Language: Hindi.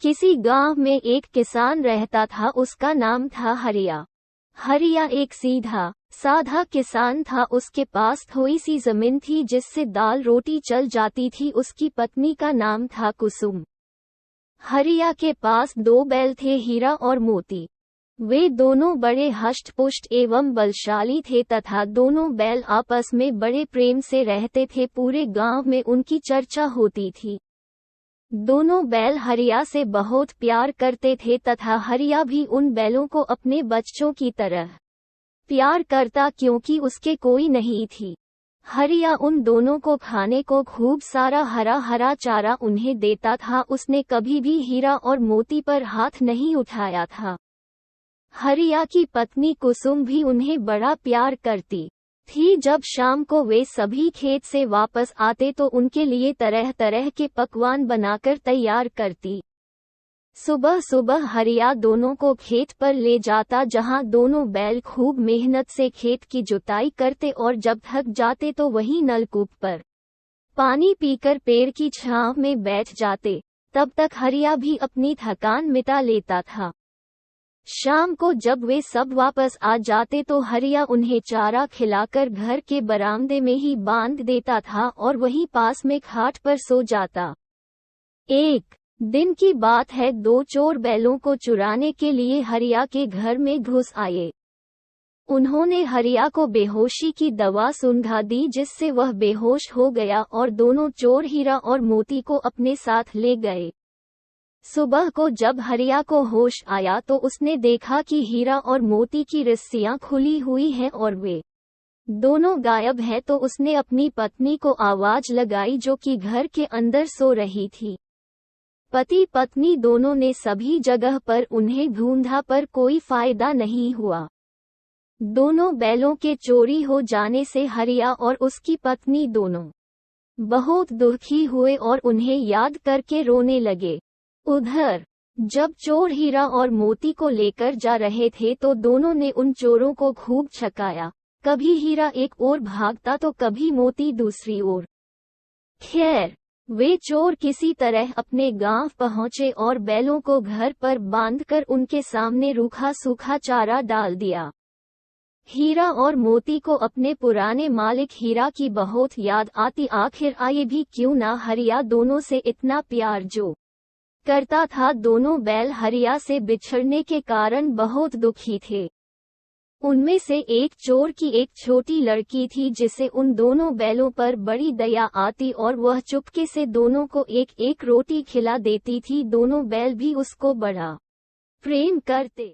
किसी गांव में एक किसान रहता था। उसका नाम था हरिया। हरिया एक सीधा साधा किसान था। उसके पास थोड़ी सी जमीन थी जिससे दाल रोटी चल जाती थी। उसकी पत्नी का नाम था कुसुम। हरिया के पास 2 बैल थे, हीरा और मोती। वे दोनों बड़े हष्ट-पुष्ट एवं बलशाली थे तथा दोनों बैल आपस में बड़े प्रेम से रहते थे। पूरे गांव में उनकी चर्चा होती थी। दोनों बैल हरिया से बहुत प्यार करते थे तथा हरिया भी उन बैलों को अपने बच्चों की तरह प्यार करता, क्योंकि उसके कोई नहीं थी। हरिया उन दोनों को खाने को खूब सारा हरा हरा चारा उन्हें देता था। उसने कभी भी हीरा और मोती पर हाथ नहीं उठाया था। हरिया की पत्नी कुसुम भी उन्हें बड़ा प्यार करती थी। जब शाम को वे सभी खेत से वापस आते तो उनके लिए तरह तरह के पकवान बनाकर तैयार करती। सुबह सुबह हरिया दोनों को खेत पर ले जाता, जहां दोनों बैल खूब मेहनत से खेत की जुताई करते और जब थक जाते तो वहीं नलकूप पर पानी पीकर पेड़ की छांव में बैठ जाते। तब तक हरिया भी अपनी थकान मिटा लेता था। शाम को जब वे सब वापस आ जाते तो हरिया उन्हें चारा खिलाकर घर के बरामदे में ही बांध देता था और वहीं पास में खाट पर सो जाता। एक दिन की बात है, 2 चोर बैलों को चुराने के लिए हरिया के घर में घुस आए। उन्होंने हरिया को बेहोशी की दवा सुंघा दी, जिससे वह बेहोश हो गया और दोनों चोर हीरा और मोती को अपने साथ ले गए। सुबह को जब हरिया को होश आया तो उसने देखा कि हीरा और मोती की रस्सियां खुली हुई हैं और वे दोनों गायब हैं। तो उसने अपनी पत्नी को आवाज लगाई, जो कि घर के अंदर सो रही थी। पति पत्नी दोनों ने सभी जगह पर उन्हें ढूंढा, पर कोई फायदा नहीं हुआ। दोनों बैलों के चोरी हो जाने से हरिया और उसकी पत्नी दोनों बहुत दुखी हुए और उन्हें याद करके रोने लगे। उधर जब चोर हीरा और मोती को लेकर जा रहे थे तो दोनों ने उन चोरों को खूब छकाया। कभी हीरा एक ओर भागता तो कभी मोती दूसरी ओर। खैर, वे चोर किसी तरह अपने गांव पहुंचे और बैलों को घर पर बांधकर उनके सामने रूखा सूखा चारा डाल दिया। हीरा और मोती को अपने पुराने मालिक हीरा की बहुत याद आती। आखिर आए भी क्यों ना, हरिया दोनों से इतना प्यार जो करता था। दोनों बैल हरिया से बिछड़ने के कारण बहुत दुखी थे। उनमें से एक चोर की एक छोटी लड़की थी, जिसे उन दोनों बैलों पर बड़ी दया आती और वह चुपके से दोनों को एक एक रोटी खिला देती थी। दोनों बैल भी उसको बड़ा प्रेम करते।